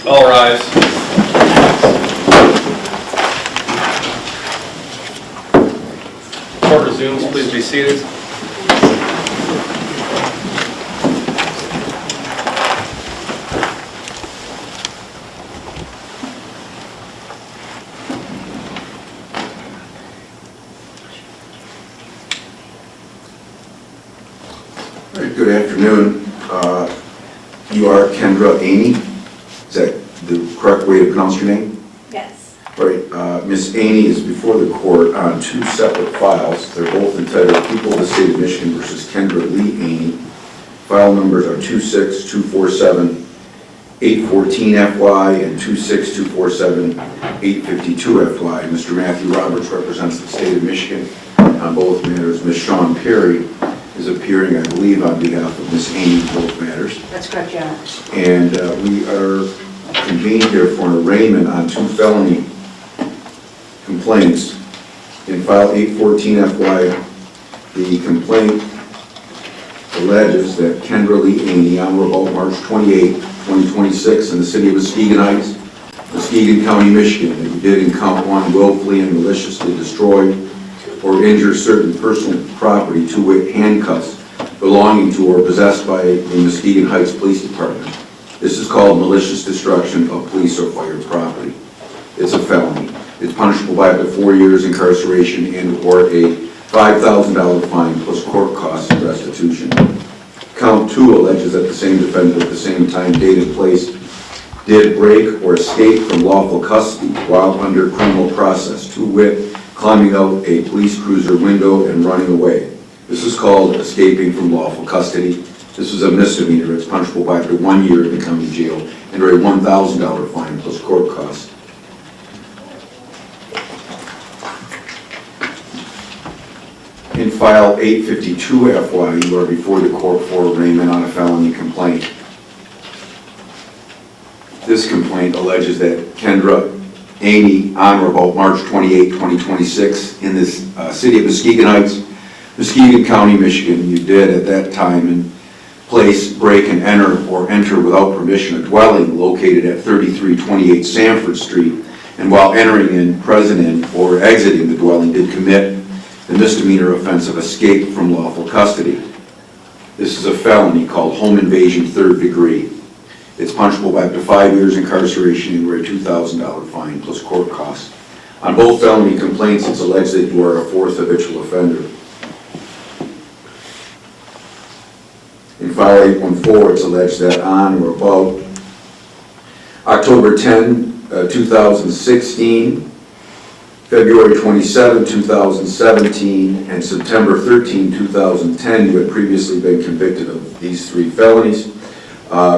All rise. Court resumes. Please be seated. All right, good afternoon. You are Kendra Aney. Is that the correct way to pronounce your name? Yes. All right, Ms. Aney is before the court on two separate files. They're both entitled People of the State of Michigan versus Kendra Lee Aney. File numbers are 26247-814FY and 26247-852FY. Mr. Matthew Roberts represents the state of Michigan on both matters. Ms. Sean Perry is appearing, I believe, on behalf of Ms. Aney in both matters. That's correct, Your Honor. And we are convened here for an arraignment on two felony complaints. In file 814FY, the complaint alleges that Kendra Lee Aney, on or about March 28, 2026, in the city of Muskegon Heights, Muskegon County, Michigan, that you did in count one willfully and maliciously destroy or injure certain personal property, to wit, handcuffs, belonging to or possessed by the Muskegon Heights Police Department. This is called malicious destruction of police or fire property. It's a felony. It's punishable by up to 4 years incarceration and or a $5,000 fine plus court costs and restitution. Count two alleges that the same defendant at the same time, date, and place did break or escape from lawful custody while under criminal process, to wit, climbing out a police cruiser window and running away. This is called escaping from lawful custody. This is a misdemeanor. It's punishable by up to 1 year in the county jail and or a $1,000 fine plus court costs. In file 852FY, you are before the court for arraignment on a felony complaint. This complaint alleges that Kendra Aney, on or about March 28, 2026, in this city of Muskegon Heights, Muskegon County, Michigan, you did at that time and place break and enter or enter without permission a dwelling located at 3328 Sanford Street, and while entering in, present in, or exiting the dwelling did commit the misdemeanor offense of escape from lawful custody. This is a felony called home invasion, 3rd degree. It's punishable by up to 5 years incarceration and a $2,000 fine plus court costs. On both felony complaints, it's alleged that you are a 4th habitual offender. In file 814, it's alleged that on or about October 10, 2016, February 27, 2017, and September 13, 2010, you had previously been convicted of these three felonies,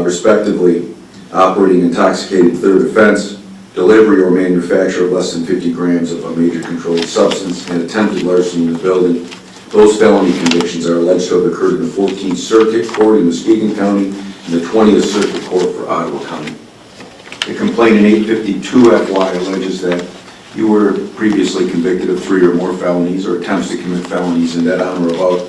respectively, operating intoxicated 3rd offense, delivery or manufacture of less than 50 grams of a major controlled substance, and attempted larceny in the building. Those felony convictions are alleged to have occurred in the 14th Circuit Court in Muskegon County and the 20th Circuit Court for Ottawa County. The complaint in 852FY alleges that you were previously convicted of 3 or more felonies or attempts to commit felonies, and that on or about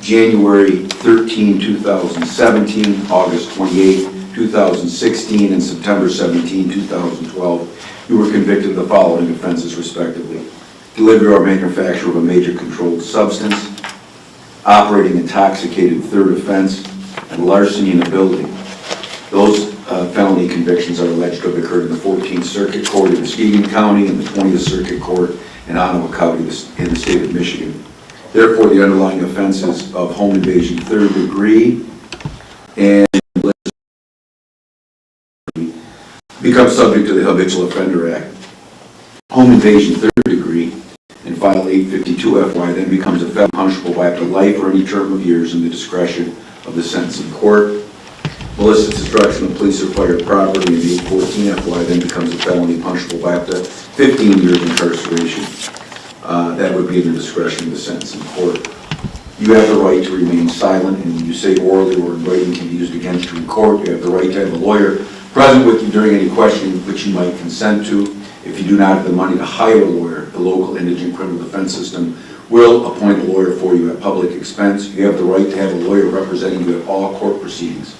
January 13, 2017, August 28, 2016, and September 17, 2012, you were convicted of the following offenses respectively: delivery or manufacture of a major controlled substance, operating intoxicated 3rd offense, and larceny in a building. Those felony convictions are alleged to have occurred in the 14th Circuit Court in Muskegon County and the 20th Circuit Court in Ottawa County in the state of Michigan. Therefore, the underlying offenses of home invasion 3rd degree and become subject to the Habitual Offender Act. Home invasion 3rd degree in file 852FY then becomes a felony punishable by up to life or any term of years in the discretion of the sentencing court. Malicious destruction of police or fire property in 814FY then becomes a felony punishable by up to 15 years incarceration. That would be in the discretion of the sentencing court. You have the right to remain silent, and you say orally or in writing can be used against you in court. You have the right to have a lawyer present with you during any questioning which you might consent to. If you do not have the money to hire a lawyer, the local indigent criminal defense system will appoint a lawyer for you at public expense. You have the right to have a lawyer representing you at all court proceedings.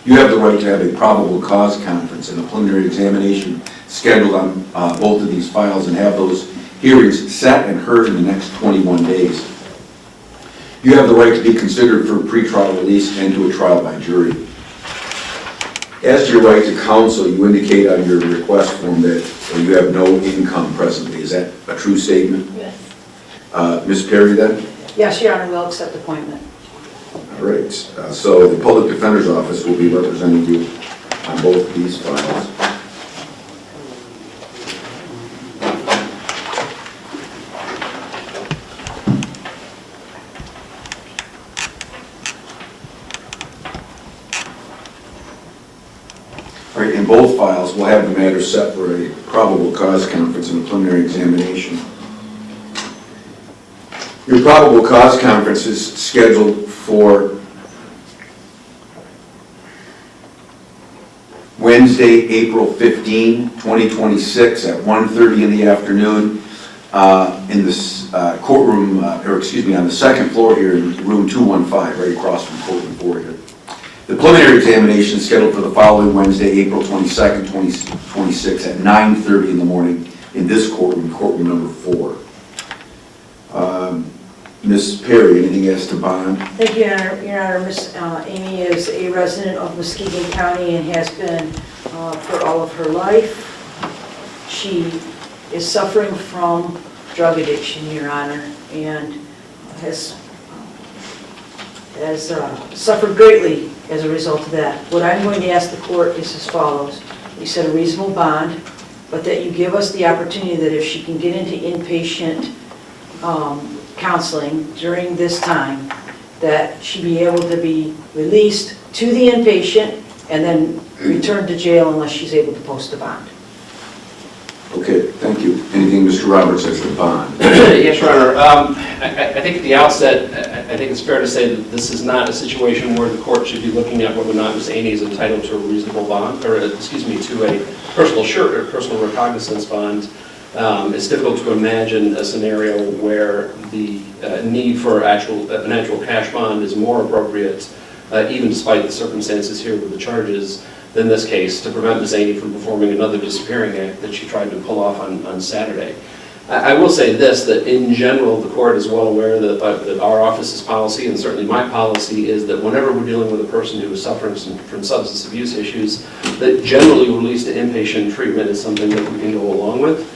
You have the right to have a probable cause conference and a preliminary examination scheduled on both of these files and have those hearings set and heard in the next 21 days. You have the right to be considered for pretrial release and to a trial by jury. As to your right to counsel, you indicate on your request form that you have no income presently. Is that a true statement? Yes. Ms. Perry then? Yes, Your Honor, we'll accept appointment. All right, so the Public Defender's Office will be representing you on both of these files. All right, in both files, we'll have the matter set for a probable cause conference and a preliminary examination. Your probable cause conference is scheduled for Wednesday, April 15, 2026 at 1:30 in the afternoon in this courtroom, on the second floor here in room 215, right across from courtroom 4 here. The preliminary examination is scheduled for the following Wednesday, April 22nd, 2026 at 9:30 in the morning in this courtroom, courtroom number 4. Ms. Perry, anything as to bond? Thank you, Your Honor. Miss Amy is a resident of Muskegon County and has been for all of her life. She is suffering from drug addiction, Your Honor, and has suffered greatly as a result of that. What I'm going to ask the court is as follows. We set a reasonable bond, but that you give us the opportunity that if she can get into inpatient counseling during this time, that she be able to be released to the inpatient and then returned to jail unless she's able to post a bond. Okay, thank you. Anything, Mr. Roberts, as to bond? Yes, Your Honor. I think at the outset, I think it's fair to say that this is not a situation where the court should be looking at whether or not Ms. Aney is entitled to a reasonable bond, or to a personal recognizance bond. It's difficult to imagine a scenario where the need for an actual cash bond is more appropriate, even despite the circumstances here with the charges, than this case, to prevent Ms. Aney from performing another disappearing act that she tried to pull off on Saturday. I will say this, that in general, the court is well aware that our office's policy, and certainly my policy, is that whenever we're dealing with a person who is suffering from substance abuse issues, that generally release to inpatient treatment is something that we can go along with.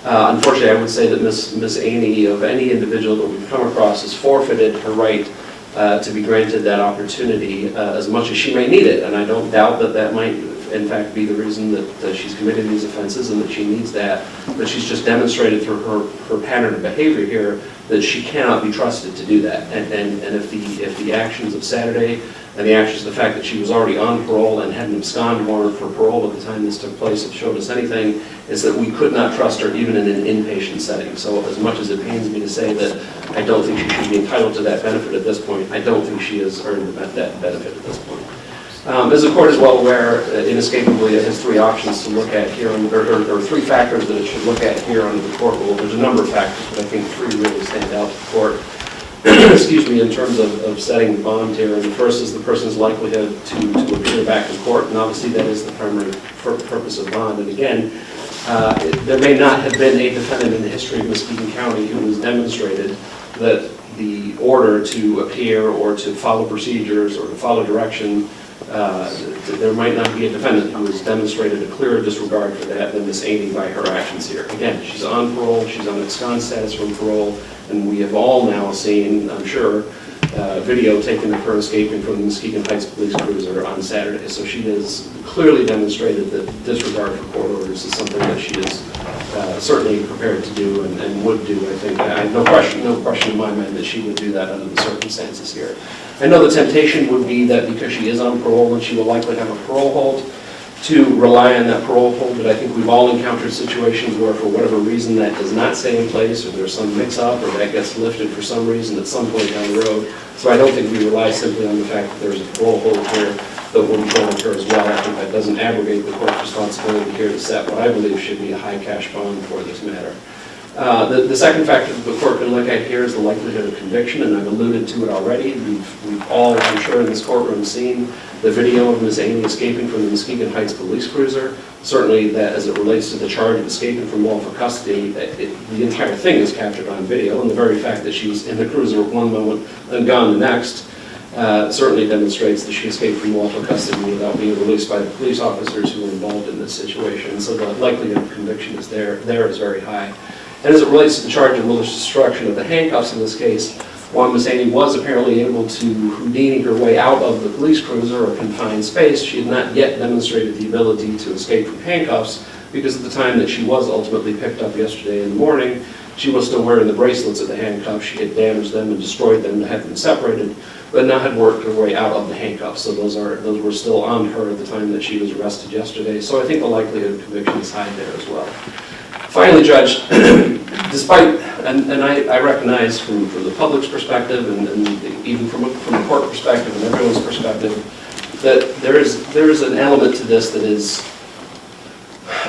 Unfortunately, I would say that Ms. Aney, of any individual that we've come across, has forfeited her right to be granted that opportunity as much as she may need it. And I don't doubt that that might, in fact, be the reason that she's committed these offenses and that she needs that. But she's just demonstrated through her pattern of behavior here that she cannot be trusted to do that. And if the actions of Saturday and the actions of the fact that she was already on parole and had an abscond warrant for parole at the time this took place have showed us anything, is that we could not trust her even in an inpatient setting. So as much as it pains me to say that I don't think she should be entitled to that benefit at this point, I don't think she has earned that benefit at this point. As the court is well aware, inescapably it has 3 options to look at here, or 3 factors that it should look at here under the court rule. There's a number of factors, but I think 3 really stand out to the court. Excuse me, in terms of setting the bond here. And the first is the person's likelihood to appear back in court, and obviously that is the primary purpose of bond. And again, there may not have been a defendant in the history of Muskegon County who has demonstrated that the order to appear or to follow procedures or to follow direction, there might not be a defendant who has demonstrated a clearer disregard for that than Ms. Aney by her actions here. Again, she's on parole, she's on abscond status from parole, and we have all now seen, I'm sure, video taken of her escaping from the Muskegon Heights police cruiser on Saturday. So she has clearly demonstrated that disregard for court orders is something that she is certainly prepared to do and would do. I think, no question in my mind that she would do that under the circumstances here. I know the temptation would be that because she is on parole and she will likely have a parole hold, to rely on that parole hold, but I think we've all encountered situations where for whatever reason that does not stay in place, or there's some mix-up, or that gets lifted for some reason at some point down the road. So I don't think we rely simply on the fact that there's a parole hold here that will be granted her as well. I think that doesn't abrogate the court's responsibility here to set what I believe should be a high cash bond for this matter. The second factor that the court can look at here is the likelihood of conviction, and I've alluded to it already. We've all, I'm sure, in this courtroom seen the video of Ms. Amy escaping from the Muskegon Heights police cruiser. Certainly, that as it relates to the charge of escaping from lawful custody, the entire thing is captured on video, and the very fact that she was in the cruiser one moment and gone the next certainly demonstrates that she escaped from lawful custody without being released by the police officers who were involved in this situation. So the likelihood of conviction is there is very high. And as it relates to the charge of malicious destruction of the handcuffs in this case, while Ms. Amy was apparently able to Houdini her way out of the police cruiser or confined space, she had not yet demonstrated the ability to escape from handcuffs, because at the time that she was ultimately picked up yesterday in the morning, she was still wearing the bracelets of the handcuffs. She had damaged them and destroyed them to have them separated, but now had worked her way out of the handcuffs. So those were still on her at the time that she was arrested yesterday. So I think the likelihood of conviction is high there as well. Finally, Judge, despite, and I recognize from the public's perspective and even from a court perspective and everyone's perspective, that there is an element to this that is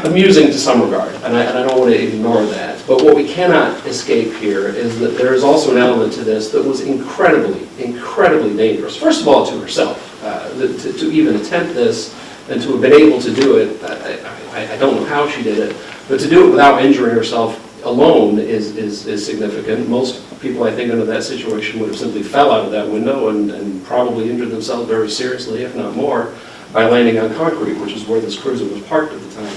amusing to some regard, and I don't want to ignore that. But what we cannot escape here is that there is also an element to this that was incredibly, incredibly dangerous. First of all, to herself, to even attempt this and to have been able to do it, I don't know how she did it, but to do it without injuring herself alone is significant. Most people, I think, under that situation would have simply fell out of that window and probably injured themselves very seriously, if not more, by landing on concrete, which is where this cruiser was parked at the time.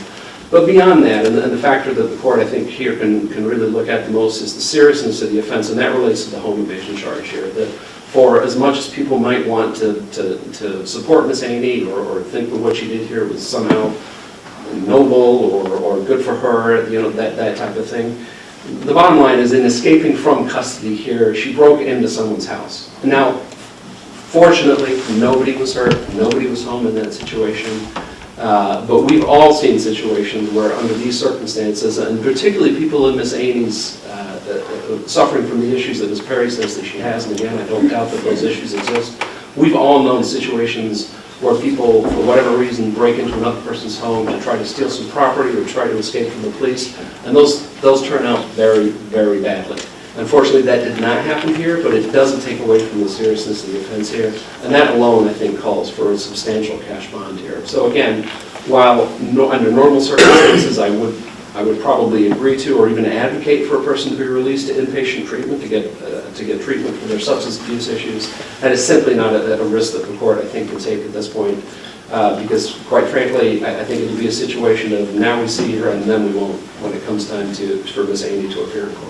But beyond that, and the factor that the court, I think, here can really look at the most is the seriousness of the offense, and that relates to the home invasion charge here. That for as much as people might want to support Miss Amy or think that what she did here was somehow noble or good for her, you know, that type of thing, the bottom line is, in escaping from custody here, she broke into someone's house. Now, fortunately, nobody was hurt, nobody was home in that situation. But we've all seen situations where under these circumstances, and particularly people in Miss Amy's suffering from the issues that Ms. Perry says that she has, and again, I don't doubt that those issues exist. We've all known situations where people, for whatever reason, break into another person's home to try to steal some property or try to escape from the police, and those turn out very, very badly. Unfortunately, that did not happen here, but it doesn't take away from the seriousness of the offense here. And that alone, I think, calls for a substantial cash bond here. So again, while under normal circumstances, I would probably agree to or even advocate for a person to be released to inpatient treatment to get treatment for their substance abuse issues, that is simply not a risk that the court, I think, can take at this point. Because, quite frankly, I think it will be a situation of now we see her and then we won't when it comes time for Miss Amy to appear in court.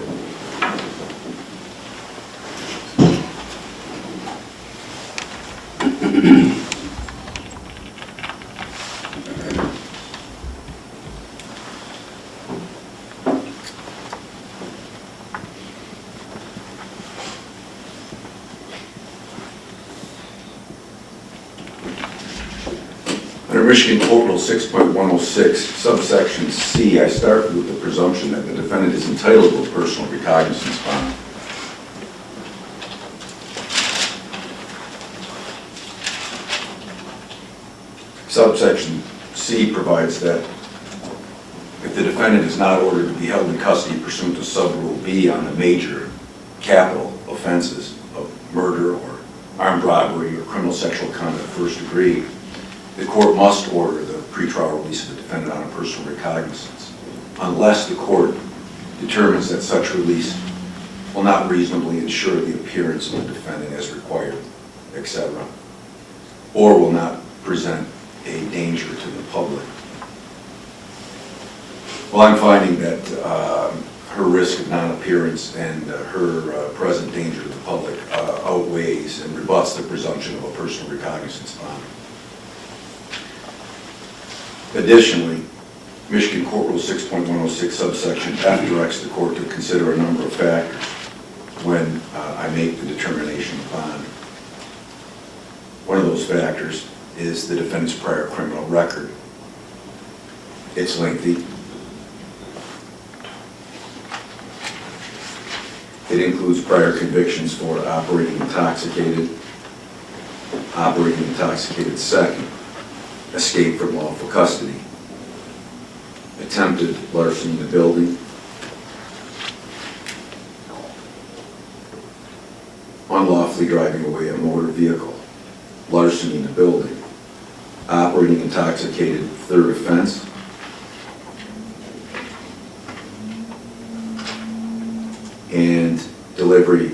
Under Michigan Code Rule 6.106, subsection C, I start with the presumption that the defendant is entitled to a personal recognizance bond. Subsection C provides that if the defendant is not ordered to be held in custody pursuant to subrule B on the major capital offenses of murder or armed robbery or criminal sexual conduct first degree, the court must order the pretrial release of the defendant on a personal recognizance, unless the court determines that such release will not reasonably ensure the appearance of the defendant as required, etc., or will not present a danger to the public. Well, I'm finding that her risk of non-appearance and her present danger to the public outweighs and rebuts the presumption of a personal recognizance bond. Additionally, Michigan Court Rule 6.106 subsection F directs the court to consider a number of factors when I make the determination of bond. One of those factors is the defendant's prior criminal record. It's lengthy. It includes prior convictions for operating intoxicated second, escape from lawful custody, attempted larceny in the building, recklessly driving away a motor vehicle, larceny in a building, operating intoxicated, third offense, and delivery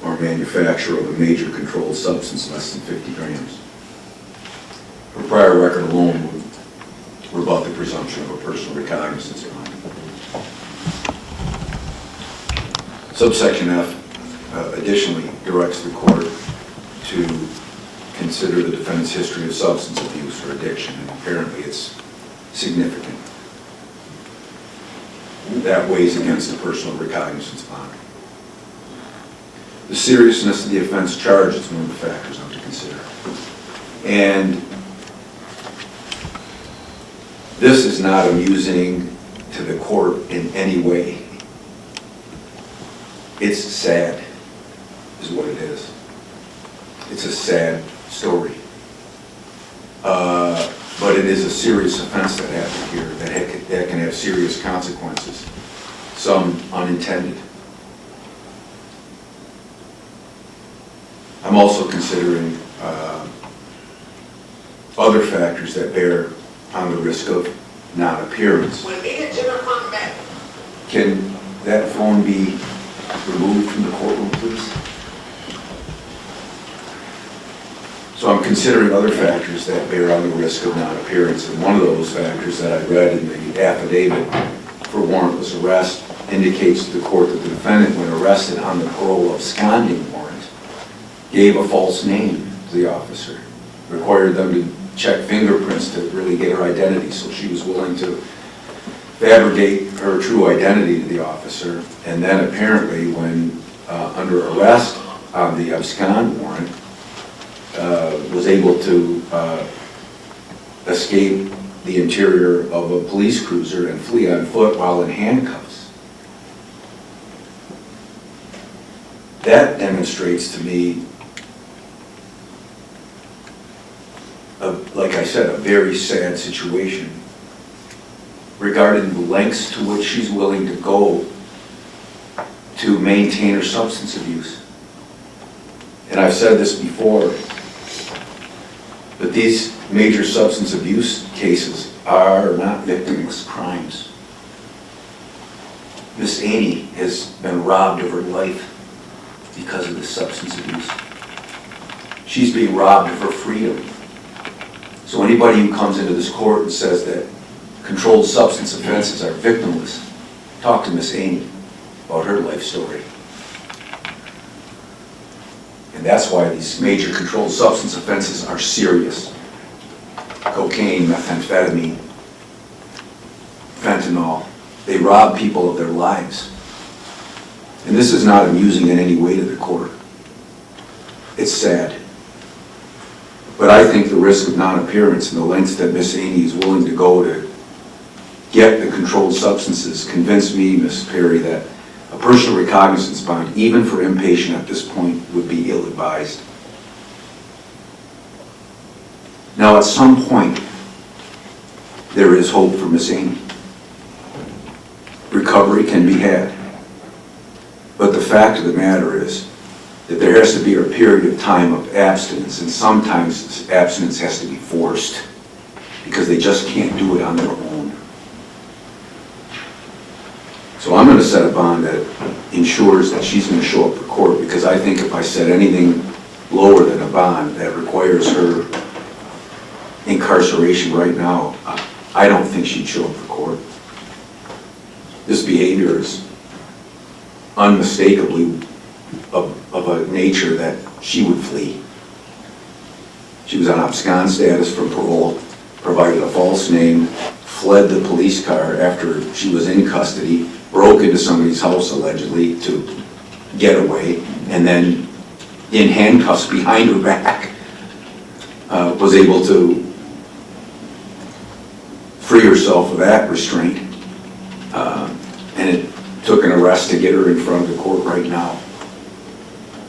or manufacture of a major controlled substance less than 50 grams. Her prior record alone would rebut the presumption of a personal recognizance bond. Subsection F additionally directs the court to consider the defendant's history of substance abuse or addiction, and apparently it's significant. That weighs against a personal recognizance bond. The seriousness of the offense charged is one of the factors I'm to consider. And this is not amusing to the court in any way. It's sad, is what it is. It's a sad story. But it is a serious offense that happened here that can have serious consequences, some unintended. I'm also considering other factors that bear on the risk of non-appearance. Can that phone be removed from the courtroom, please? So I'm considering other factors that bear on the risk of non-appearance, and one of those factors that I read in the affidavit for warrantless arrest indicates to the court that the defendant, when arrested on the parole absconding warrant, gave a false name to the officer, required them to check fingerprints to really get her identity, so she was willing to fabricate her true identity to the officer, and then apparently when under arrest on the abscond warrant, was able to escape the interior of a police cruiser and flee on foot while in handcuffs. That demonstrates to me, like I said, a very sad situation regarding the lengths to which she's willing to go to maintain her substance abuse. And I've said this before, but these major substance abuse cases are not victimless crimes. Miss Amy has been robbed of her life because of this substance abuse. She's being robbed of her freedom. So anybody who comes into this court and says that controlled substance offenses are victimless, talk to Miss Amy about her life story. And that's why these major controlled substance offenses are serious. Cocaine, methamphetamine, fentanyl, they rob people of their lives. And this is not amusing in any way to the court. It's sad. But I think the risk of non-appearance and the lengths that Miss Amy is willing to go to get the controlled substances convinced me, Ms. Perry, that a personal recognizance bond, even for inpatient at this point, would be ill-advised. Now, at some point, there is hope for Miss Amy. Recovery can be had. But the fact of the matter is that there has to be a period of time of abstinence, and sometimes this abstinence has to be forced because they just can't do it on their own. So I'm going to set a bond that ensures that she's going to show up for court, because I think if I set anything lower than a bond that requires her incarceration right now, I don't think she'd show up for court. This behavior is unmistakably of a nature that she would flee. She was on abscond status from parole, provided a false name, fled the police car after she was in custody, broke into somebody's house allegedly to get away, and then in handcuffs behind her back was able to free herself of that restraint. And it took an arrest to get her in front of the court right now.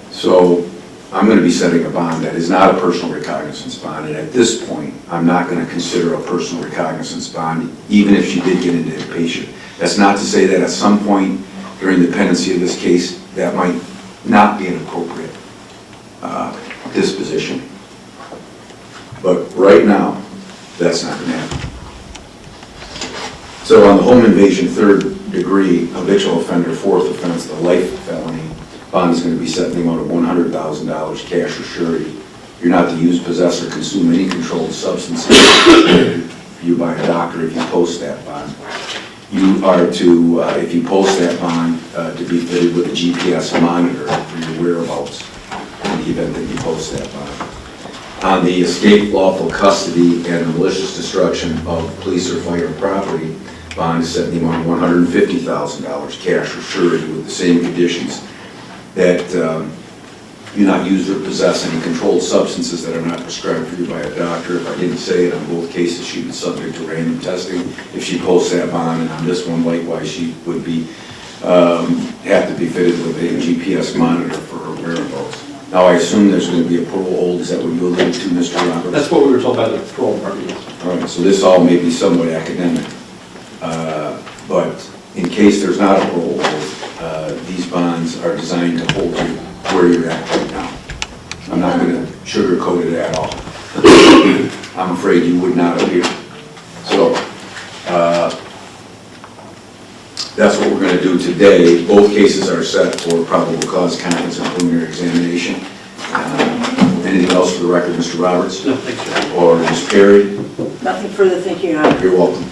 So I'm going to be setting a bond that is not a personal recognizance bond, and at this point, I'm not going to consider a personal recognizance bond, even if she did get into inpatient. That's not to say that at some point during the pendency of this case, that might not be inappropriate. position. But right now, that's not going to happen. So on the home invasion, third degree, habitual offender, fourth offense, the life felony, bond is going to be set in the amount of $100,000 cash or surety. You're not to use, possess, or consume any controlled substances. You buy a doctor if you post that bond. You are to, if you post that bond, to be fitted with a GPS monitor for your whereabouts in the event that you post that bond. On the escape, lawful custody, and malicious destruction of police or fire property, bond is set in the amount of $150,000 cash or surety with the same conditions that you not use or possess any controlled substances that are not prescribed for you by a doctor. If I didn't say it, on both cases, she was subject to random testing. If she posts that bond, and on this one, likewise, she would be, have to be fitted with a GPS monitor for her whereabouts. Now, I assume there's going to be a parole hold. Is that what you alluded to, Mr. Roberts? That's what we were told by the parole department. All right, so this all may be somewhat academic, but in case there's not a parole hold, these bonds are designed to hold you where you're at right now. I'm not going to sugarcoat it at all. I'm afraid you would not appear. So that's what we're going to do today. Both cases are set for probable cause conference and preliminary examination. Anything else for the record, Mr. Roberts? No, thanks, sir. Or Ms. Perry? Nothing further, thank you, Your Honor. You're welcome.